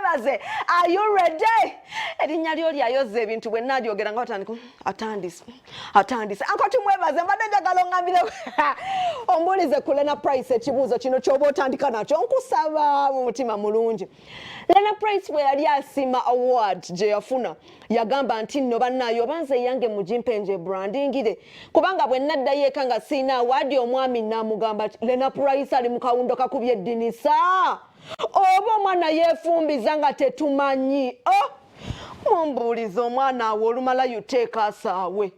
mwebaze. Are you ready? Erinnya lyo lyayoza ebintu bwe nnadyogera nga atandise. Anko tumwebaze mbadde njagala oŋŋambire ombuulize ku Lena Price ekibuuzo kino ky'oba otandika nakyo nkusaba mu mutima mulungi. Lena Price bwe yali asima award gye yafuna yagamba nti nno bannaayo oba nze yange mugimpenje brandingire kubanga bwe naddayo eka nga siina award omwami n'amugamba Lena Price ali mu kawundo kakubye eddinisa oba omwana yeefumbiza nga tetumanyi mumbuuliza omwana awo olumala yuteeka asaawe.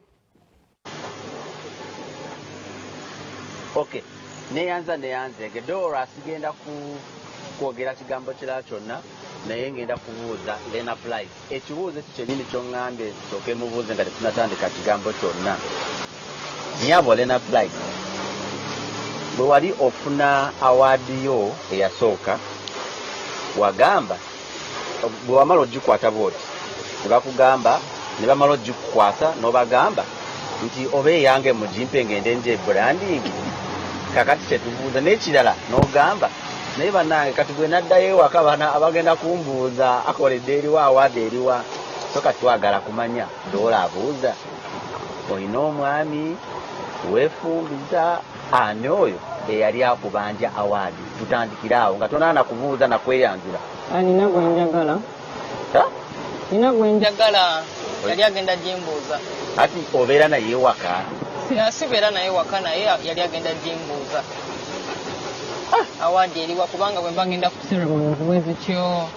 Okay, neyanza gedora asigenda kwogera kigambo kirala kyonna naye ngenda kubuuza Lena Price ekibuuzo ekyo kyennyini ky'oŋŋambye sooke mubuuze nga tetunatandika kigambo kyonna. Nyabo Lena Price bwe wali ofuna awaadi yo eyasooka wagamba bwe wamala ogikwata bwoti ne bakugamba ne bamala ogikukwasa n'obagamba nti oba eyange mugimpe ngende nje branding kakati kyetubuuza n'ekirala n'ogamba naye bannange kati bwe naddayo ewaka bana abagenda kumbuuza akoledde eriwa awaadi eriwa so kati twagala kumanya doola abuuza olina omwami weefumbiza ani oyo eyali akubanja awaadi tutandikira awo nga tonaana kubuuza nakweyanjula. Nina gwe njagala. Nina gwe njagala yali agenda jimbuuza. Ati obeera naye ewaka? Sibeera naye ewaka naye yali agenda jimbuuza. Awaadi eriwa kubanga bwe mba ngenda ku ceremony bwezityo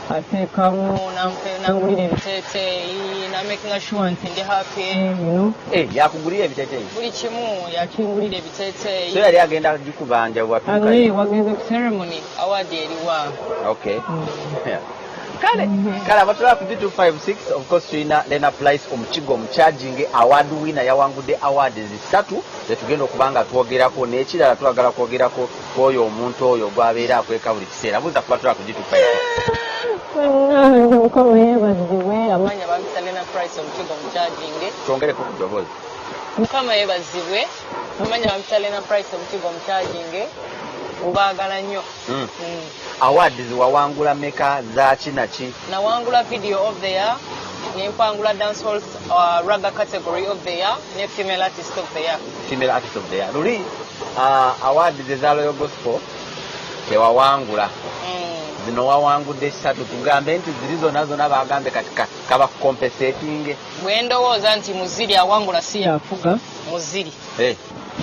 ateekamu nangulira ebiteeteeyi namakinga sure nti ndi happy. Yakugulira ebiteeteeyi? Buli kimu yakingulira ebiteeteeyi. So yali agenda gikubanja watuuka? Wagenze ku ceremony awaadi eriwa. Okay. Kale abatula ku G256 of course tulina Lena Price omukigo omukyajinge award winner yawangudde award 3 zetugenda okubanga twogerako n'ekirala twagala kwogerako kwoyo omuntu oyo gwabeera akweka buli kiseera buuza ku batula ku G256. Amanya babita Lena Price omukigo omukyajinge. Twongereko ku ddoboozi. Mukama yeebazibwe amanya babita Lena Price omukigo omukyajinge ubaagala nnyo. Awards wawangula meka za kinaki? Nawangula video of the year, nempangula dancehall raga category of the year, ne female artist of the year. Female artist of the year. Luli awards ezaloyo gospel tewawangula. Zino wawangudde 3 tugambe nti ziri zonna bagambe katika kaba compensating. Bwe ndowooza nti muziri awangula si yafuga muziri.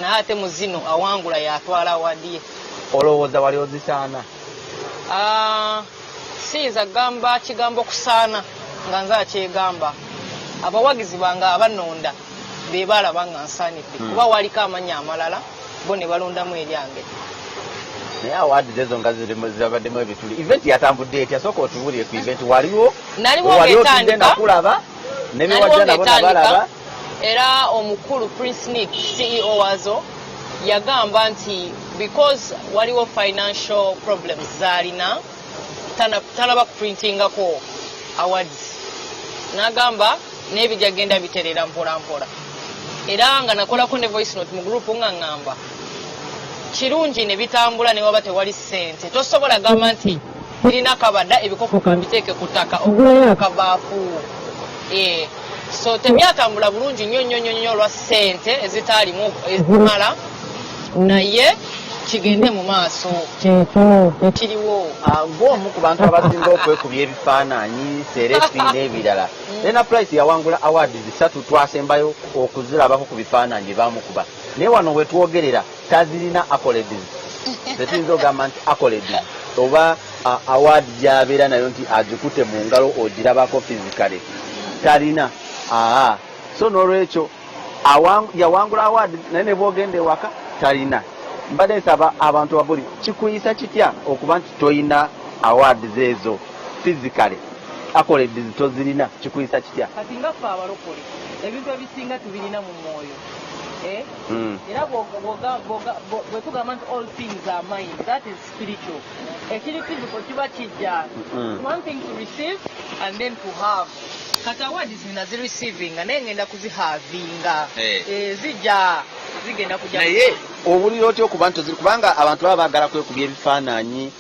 Na ate muzino awangula yatwala awadi ye. Olowooza wali ozisaana? Siyinza gamba kigambo kusaana nga nze akyegamba. Abawagizi bange abanonda be balaba nga nsaanidde kuba waliko amannya amalala bo ne balondamu eryange. Naye awards ezo nga zibaddemu ebituli. Event yatambudde etya? Sooka otubuulire ku event waliwo? Naliwo ng'etandika kulaba ne bewajja nabo nabalaba. Era omukulu Prince Nick CEO wazo yagamba nti because waliwo financial problems zalina talaba kuprintingako awards nagamba n'ebijja genda biterera mpola mpola era nga nakolako ne voice note mu group nga ngamba kirungi ne bitambula ne waba tewali ssente tosobola gamba nti birina kabada ebikopo kambiteeke ku ttaka ogulayo akabaafu so tebyatambula bulungi nnyo olwa ssente ezitaalimu ezimala naye kigende mu maaso kiriwo. Ng'omu ku bantu abasinga okwekubya ebifaananyi serefi n'ebirala Lena Price yawangula awards 3 twasembayo okuzirabako ku bifaananyi bamukuba naye wano we twogerera tazirina accolades. Tetuyinza ogamba nti accolades oba award gy'abeera nayo nti agikute mu ngalo ogirabako physically talina. So n'olwekyo yawangula award naye ne bwogenda ewaka talina. Mbadde nsaba abantu abuli kikuyisa kitya okuba nti toyina awards ezo physically accolades tozirina kikuyisa kitya? Kati nga ffe abalokole ebintu ebisinga tubirina mu mwoyo era bwe tugamba nti all things are mind, that is spiritual. Ekiri physical kiba kijja. One thing to receive and then to have. Kati awards zina zi receiving naye ngenda kuzihavinga zijja zigenda kujja. Naye obuliro otyo okuba nti kubanga abantu baba baagala kwekubya ebifaananyi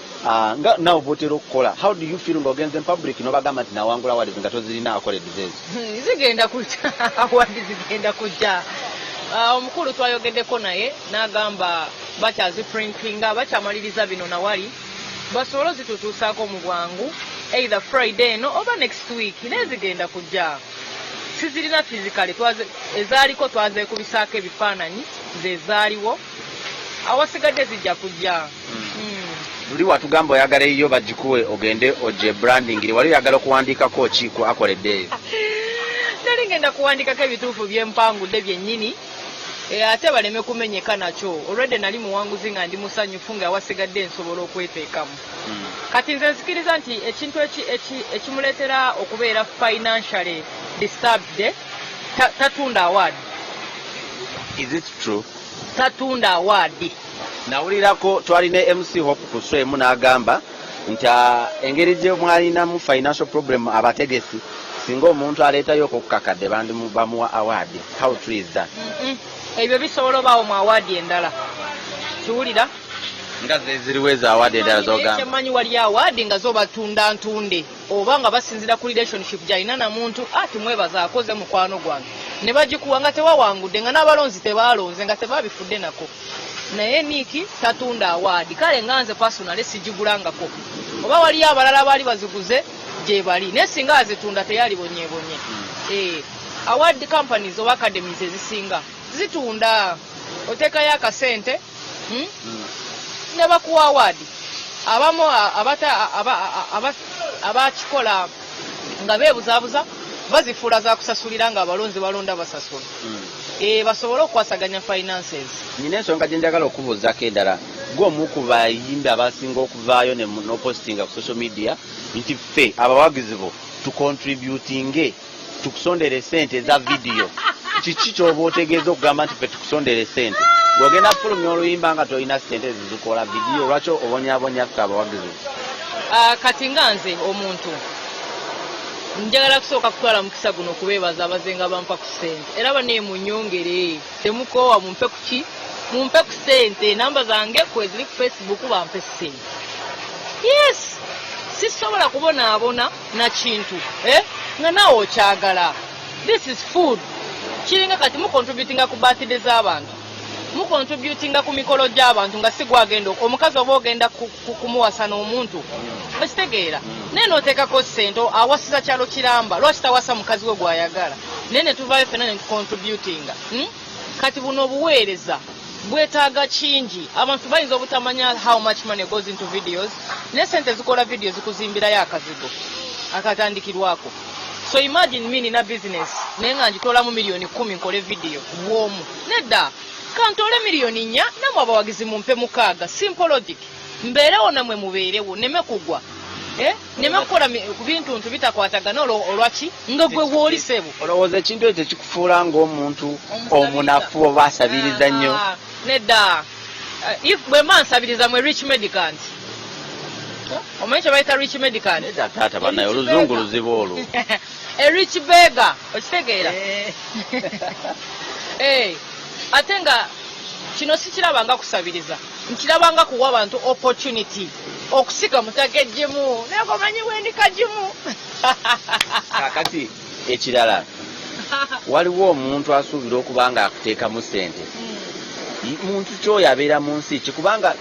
nga nawe bwotera okukola, how do you feel ng'ogenze in public n'obagamba nti nawangula awards nga tozirina akoledde ezo? Zigenda kujja awards zigenda kujja. Omukulu twayogeddeko naye n'agamba bakyaziprintinga bakyamaliriza bino nawali basobole zitutuusaako mu bwangu either Friday eno oba next week nezigenda kujja. Sizirina physically ezaaliko twazeekubisaako ebifaananyi zezaaliwo awasigadde zijja kujja. Luli watugamba oyagala eyo bagikuwe ogende oje branding wali oyagala okuwandiikako ki ku akoledde eyo? Nali ngenda kuwandiikako ebituufu byempangudde byennyini ate baleme kumenyeka nakyo. Already nali muwanguzi nga ndi musanyufu nga awasigadde nsobola okweteekamu. Kati nze nzikiriza nti ekintu ekimuleetera okubeera financially disturbed tatunda award. Is it true? Tatunda award. Nawulirako twalina MC Hope ku show emu n'agamba nti engeri gye mwalinamu financial problem abategesi singa omuntu aleetayo okukakadde bamuwa award. How true is that? Ebyo bisobola obaawo mu award endala. Kiwulira? Nga zeziriwo ezo award endala z'ogamba. Ekyemanyi wali award nga zo batunda ntunde oba nga basinzira ku relationship gy'alina na muntu ati mwebaza akoze mukwano gwange. Ne bagikuwa nga tewawangudde nga n'abalonzi tebalonze nga tebabifudde nako. Naye Niki tatunda award. Kale nga nze personally sijigulangako. Oba wali abalala baali baziguze gye bali. Ne singa azitunda teyali bonyebonye. Award companies oba academies ezisinga zitunda. Otekayo akasente ne bakuwa award. Abamu abakikola nga beebuzaabuza bazifuula za kusasulira nga abalonzi balonda basasula. Basobole okwasaganya finances. Nina ensonga gye njagala okubuuzaako endala. Gw'omu ku bayimbi abasinga okuvaayo n'opostinga ku social media nti ffe abawagizi bo tukontributinge tukusondere sente za video. Kiki ky'oba otegeeza okugamba nti ffe tukusondere sente? Ng'ogenda kufulumya oluyimba nga tolina sente zizikola video, lwaki obonyabonya ffe abawagizi bo? Kati nga nze omuntu njagala kusooka kutwala mukisa guno okubeebaza abazenga bampa ku ssente era bane munyongere temukoowa mumpe ku ki mumpe ku ssente namba zange kweziri ku Facebook bampe ssente. Yes, sisobola kubonaabona na kintu nga naawe okyagala. This is food. Kiringa kati mukontributinga ku birthday z'abantu, mukontributinga ku mikolo gy'abantu nga si gwagenda omukazi oba ogenda kumuwasa n'omuntu ekitegeera naye n'oteekako ssente awasiza kyalo kiramba lwaki tawasa mukazi we gw'ayagala naye ne tuvaayo ffenna ne tukontributinga. Kati buno obuweereza bwetaaga kingi. Abantu bayinza obutamanya how much money goes into videos naye ssente zikola video zikuzimbirayo akazigo akatandikirwako. So imagine me nina business naye nga njitolamu miliyoni 10 nkole video bwomu nedda kantole miliyoni 4 namwe abawagizi mumpe 6. Simple logic. Mbeerewo namwe mubeerewo neme kugwa neme kukola bintu bitakwatagana olwaki nga gwe wooli sebo. Olowooza ekintu ekyo kikufuula ng'omuntu omunafu oba asabiriza nnyo? Nedda. Bwe mba nsabiriza mwe rich medicant. Omanyi kye bayita rich medicant? Nedda taata bannaye oluzungu luzibu olwo. A rich beggar. Okitegeera? Ate nga kino sikirabanga kusabiriza, nkirabanga kuwa abantu opportunity okusiga mutagejjemu nekomanyi bwendikagimu. Kakati ekirala waliwo omuntu asuubira okuba nga akuteekamu ssente. Muntu kyoyo abeera mu nsi ki kubanga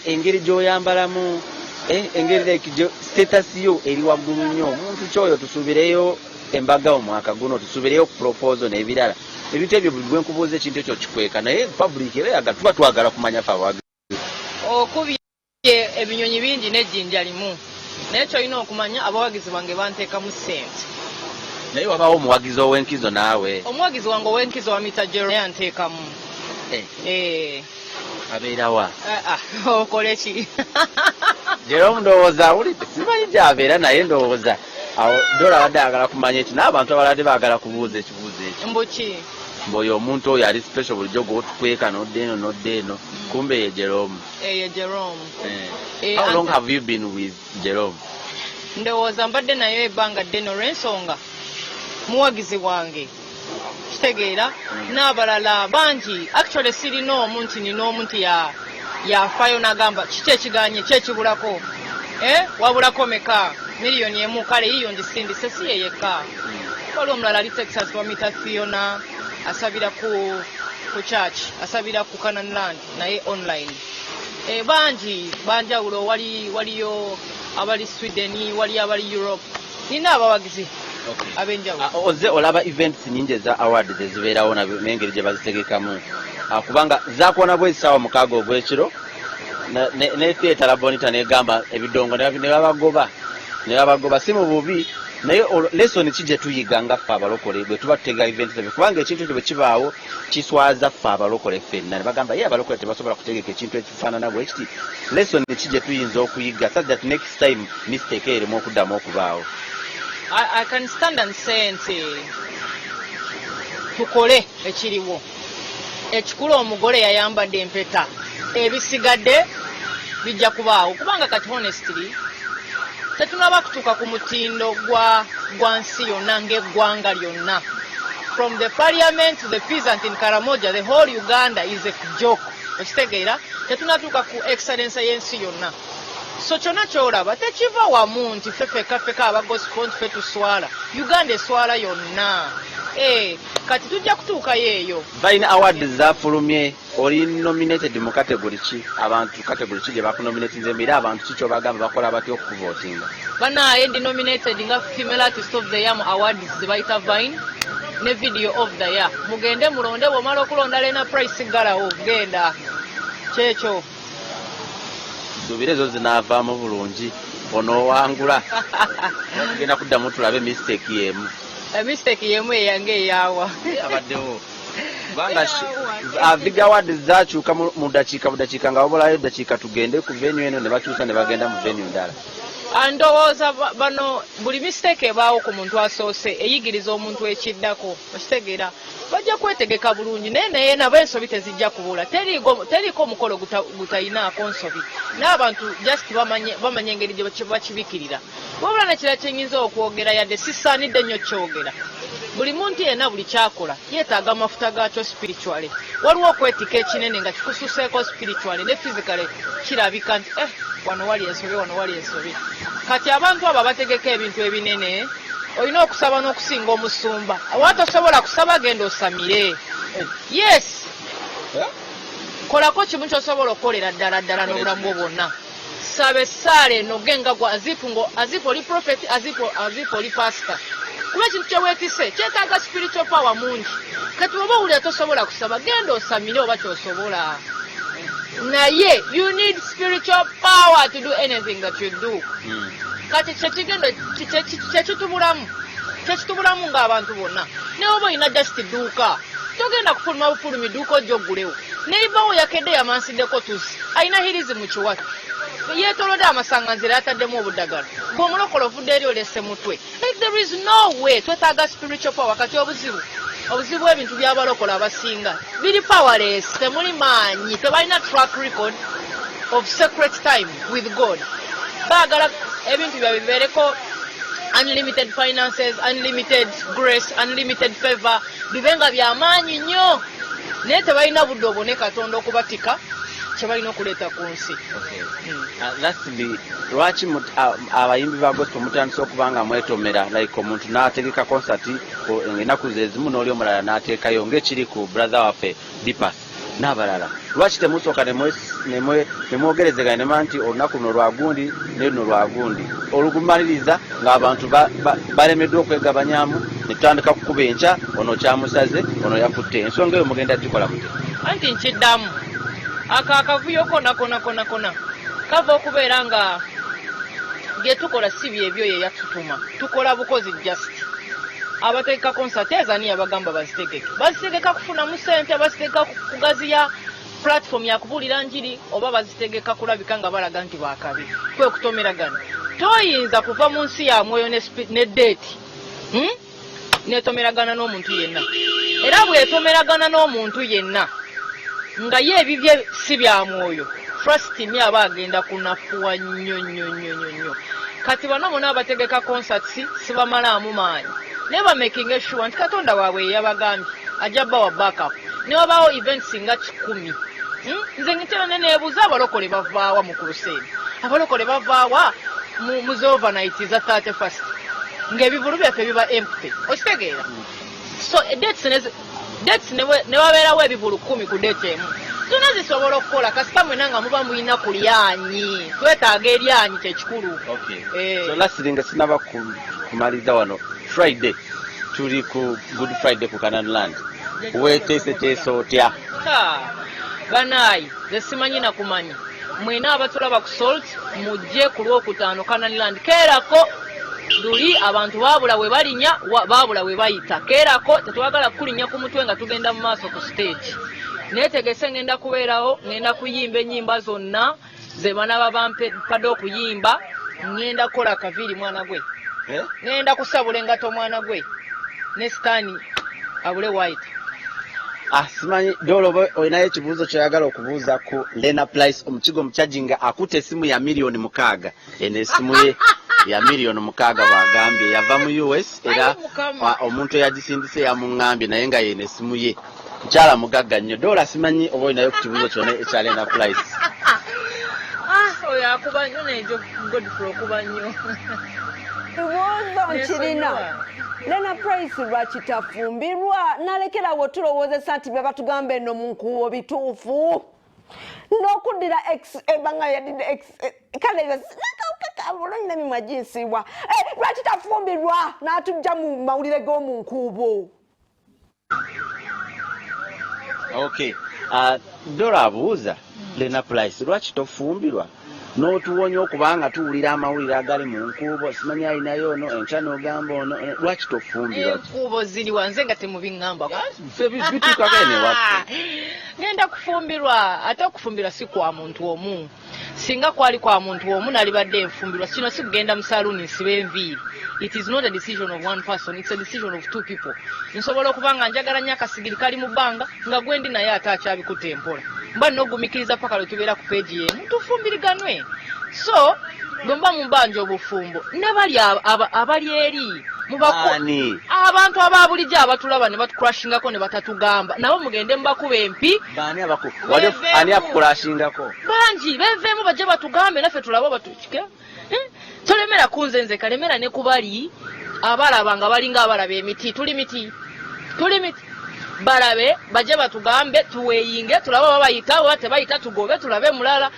engeri gy'oyambalamu engeri status yo eri waggulu nnyo. Omuntu kyoyo tusuubireyo embaga omwaka guno tusuubireyo proposal n'ebirala. Ebintu ebyo buli bwenkubuuza ekintu ekyo kikweka naye public era tuba twagala kumanya fe abawagizi. Okubye ebinyonyi bingi n'ejjinja limu naye kyolina okumanya abawagizi bange banteekamu ssente. Naye wabaawo omuwagizi ow'enkizo naawe? Omuwagizi wange ow'enkizo wa Mr. Jerome yanteekamu. Abeera wa? Okole ki? Jerome ndowooza awulidde simanyi gy'abeera naye ndowooza awo dola abadde ayagala kumanya ekyo n'abantu abalala baagala kubuuza ekibuuzo ekyo. Mbuki? Mboyo omuntu oyo ali special bulijjo gw'otukweka n'odde eno kumbe ye Jerome. Ye Jerome. How long have you been with Jerome? Ndowooza mbadde nayo ebbanga ddene olw'ensonga muwagizi wange kitegeera n'abalala bangi actually sirina omuntu nina omuntu yafayo n'agamba kiki ekiganye kyekibulako wabulako meka miliyoni emu kale yiyo ndisindise si ye yekka waliwo omulala ali Texas bamuyita Fiona asabira ku church asabira ku Canaan Land naye online banjawulo waliyo abali Sweden waliyo abali Europe nina abawagizi abenjawulo oze olaba events nyingi za awards ezibeerawo n'engeri gye bazitegekamu kubanga zakuona bwezisawa mukaaga ogw'ekiro ne theatre labonita negamba ebidongo ne babagoba si mu bubi naye lesson ki gye tuyiga nga ffe abalokole bwe tuba tutega events ebyo kubanga ekintu ekyo bwe kibaawo kiswaza ffe abalokole ffenna ne bagamba ye abalokole tebasobola kutegeka ekintu ekifaanana bwe kiti lesson ki gye tuyinza okuyiga so that next time mistake erimu okuddamu okubaawo. I can stand and say nti tukole ekiriwo ekikulu omugole yayambadde empeta ebisigadde bijja kubaawo kubanga kati honestly tetunaba kutuuka ku mutindo gwa nsi yonna ng'eggwanga lyonna from the parliament to the peasant in Karamoja the whole Uganda is a joke okitegeera tetunatuuka ku excellence y'ensi yonna so kyonna kyolaba tekiva wamu nti feka abagospel nti fe tuswala Uganda eswala yonna kati tujja kutuukayo eyo. Balina awards zafulumye oli nominated mu category ki abantu category ki gye bakunominatinze era abantu ki kyobagamba bakola batya okuvotinga banaye ndi nominated nga female artist of the year mu awards zebayita Vine ne video of the year mugende mulonde bwomala okulonda Lena price galawo genda kyekyo subire zo zinaavaamu bulungi onoowangula tugenda kuddamu tulabe mistake yemu mistake yemu eyange eyawa abaddewo kubanga Big Awards zakyuka mu dakiika nga wabulayo dakiika tugende ku venue eno ne bakyusa ne bagenda mu venue ndala andowooza bano buli mistake ebaawo ku muntu asoose eyigiriza omuntu ekiddako okitegeera bajja kwetegeka bulungi naye nabo ensobi tezijja kubula teriiko omukolo gutayinaako nsobi n'abantu just bamanye engeri gye bakibikirira wabula nekira kyenyinza okwogera yadde sisaanidde nnyo kyogera buli muntu yenna buli kyakola yeetaaga amafuta gaakyo spiritually waliwo okwetika ekinene nga kikususeeko spiritually ne physically kirabika nti wano wali ensobi kati abantu abo bategeka ebintu ebinene olina okusaba n'okusinga omusumba awatosobola kusaba genda osamire yes kolako kimu kyosobola okukolera ddala n'obulamu bwo bwonna saba essaala eno genga gwa azipo oli prophet azipo oli pastor kuba ekintu kyeweetise kyetaaga spiritual power mungi kati oba owulira tosobola kusaba genda osamire oba kyosobola naye you need spiritual power to do anything that you do kati kyekitubulamu ng'abantu bonna naye oba olina just dduuka togenda kufuluma bufulumi dduuka ojja oggulewo neibawo yakedde yamansiddeko tusi alina hirizi mu kiwatu yeetolodde amasanganzira yataddemu obuddagala bw'omulokole ovudde eri olese mutwe there is no way twetaaga spiritual power kati obuzibu ebintu by'abalokole abasinga biri powerless temuli maanyi tebalina track record of secret time with God baagala ebintu byabwe bibeereko unlimited finances unlimited grace unlimited favor bibenga byamaanyi nnyo naye tebalina budde obone Katonda okubatika kyebalina okuleeta ku nsi. Lwaki abayimbi ba gospel mutandise okubanga mwetomera like omuntu n'ategeka concert ennaku zezimu n'oli omulala n'ateekayo ng'ekiri ku brother waffe Dipas n'abalala lwaki temusooka nemwogerezeganya nema nti olunaku luno lwagundi ne luno lwagundi olugumaliriza ng'abantu balemeddwa okwegabanyamu ne tutandika kukuba enkya ono kyamusaze ono yakutte ensonga eyo mugenda gikola mute anti nkiddamu akavuyo kona kava okubeera nga bye tukola si byebyo ye yatutuma tukola bukozi just abategeka concert ezani abagamba bazitegeka kufunamu ssente bazitegeka kugaziya platform yakubuulira njiri oba bazitegeka kulabika nga balaga nti bakabi kwe kutomeragana toyinza kuva mu nsi ya mwoyo ne deeti netomeragana n'omuntu yenna era bwetomeragana n'omuntu yenna nga ye ebibye si bya mwoyo first me aba agenda kunafuwa nnyo kati bano mona abategeka concerts si bamalaamu maanyi ne ba making sure nti Katonda waabwe yabagambye ajja bawa backup ne wabaawo events nga 10 nze ngitera neneebuuza abalokole bavaawa mu crusade abalokole bavaawa mu overnight za 31st ng'ebivulu byaffe biba empty okitegeera so dates ne wabeerawo ebivulu 10 ku date emu zonna zisobola okukola kasita mwena nga muba mulina ku lyanyi twetaaga eryanyi kyekikulu. So lasiringa sinaba kumaliza wano Friday tuli ku Good Friday ku Canaanland weeteeseteese otya? Banaayi ze simanyi nakumanyi mwena abatulaba ku Salt mujje ku Lwokutaano Canaanland keerako luli abantu baabula we balinya baabula we bayita keerako tetwagala kulinya ku mutwe nga tugenda mu maaso ku stage neetegese ngenda kubeerawo ngenda kuyimba ennyimba zonna ze banaba bampadde okuyimba ngenda kukola kaviiri mwana gwe ngenda kusabula engato mwana gwe ne sitaani abule wayita. Simanyi Dolo olinayo ekibuuzo kyoyagala okubuuza ku Lena Price omukigo omukyajinga akuta essimu ya miliyoni 6 eno essimu ye ya miliyoni 6 bwagambye yava mu US era omuntu eyagisindise yamuŋŋambye naye nga yeno essimu ye mukyala mugagga nnyo. Dolo simanyi oba olinayo ku kibuuzo kyona ekya Lena Price. Oyo akuba nnyo n'ekyo Godfrey okuba nnyo. Kibuuzo nkirina Lena Price lwaki tafumbirwa nalekerawo tulowoozesa nti bye batugamba eno mu nkuubo bituufu n'okuddira ebanga yadidde kale bulungi nemimwa ginsiibwa lwaki tafumbirwa n'atujja mu mawulire g'omu nkuubo. Dolo abuuza Lena Price lwaki tofumbirwa n'otuwonya okubanga tuwulira amawulire agali mu nkuubo simanyi alinayo ono enkya n'ogamba ono lwaki tofumbirwa? Enkuubo ziri wanze nga temubiŋŋambako bituuka gene waffe ngenda kufumbirwa ate okufumbirwa si kwa muntu omu singa kwali kwa muntu omu nalibadde enfumbirwa kino si kugenda mu saluuni nsibe enviiri. It is not a decision of one person, it's a decision of two people. Nsobola okubanga njagala nnyo akasigiri kali mu bbanga nga gwendi naye ate akyabikuta empola mba n'ogumikiriza paka lwe tubeera ku peegi y'emu tufumbiriganwe. So bwe mba mu mbanja obufumbo ne bali abali eri abantu ababulijjo abatulaba ne batukurashingako ne batatugamba nabo mugende mubakuba empi. Ani akukurashingako? Bangi beveemu bajje batugambe naffe tulaba batukike. Tolemera kunzenze kalemera ne kubali abalaba nga balinga abalaba emiti tuli miti balabe bajje batugambe tuweeyinge tulaba babayita oba tebayita tugobe tulabe mulala.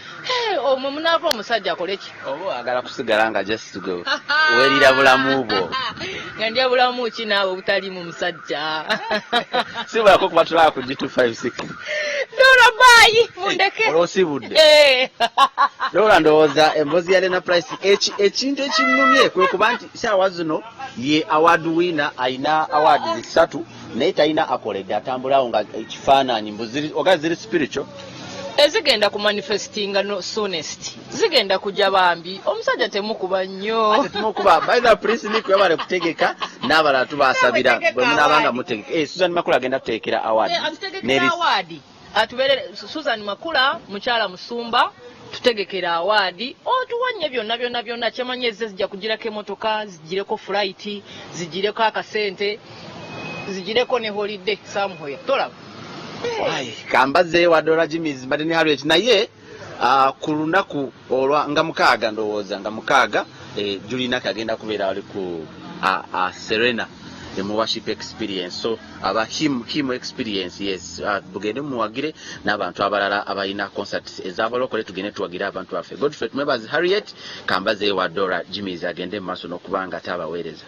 Omwe munaava omusajja akoleki oba agala kusigala nga just to go weerira bulamu bwo nga ndya bulamu ki naawe obutali mu musajja sibulako kuba tulaba ku G256 Dolo baayi mundeke olwosibudde Dolo ndowooza emboozi ya Lena Price ekintu ekinnumye kwe kuba nti saawa zino ye award winner ayina awards 3 naye talina akoledde atambulawo nga ekifaananyi mbu oga ziri spiritual ezigenda ku manifestinga no soonest zigenda kujja bambi omusajja temukuba nnyo tumukuba by the Prince Nick yabale kutegeka n'abalala tubasabira bwe munabanga mutegeka Susan Makula agenda kuteekera award atubeere Susan Makula mukyala musumba tutegekera award otuwanye byonna kyemanye ezze zijja kugirako emotoka zigireko flight zigireko akasente zigireko ne holiday somewhere tolaba kambaze wa Dora Jimmy's mbadde ne Harriet naye ku lunaku olwa nga 6 ndowooza nga 6 Julina kagenda kubeera wali ku Serena mu worship experience so aba him experience yes bugende muwagire n'abantu abalala abayina concerts ezabalokole tugende tuwagire abantu baffe Godfrey Mwebazi Harriet kambaze wa Dora Jimmy's agende mu maaso n'okubanga atabaweereza.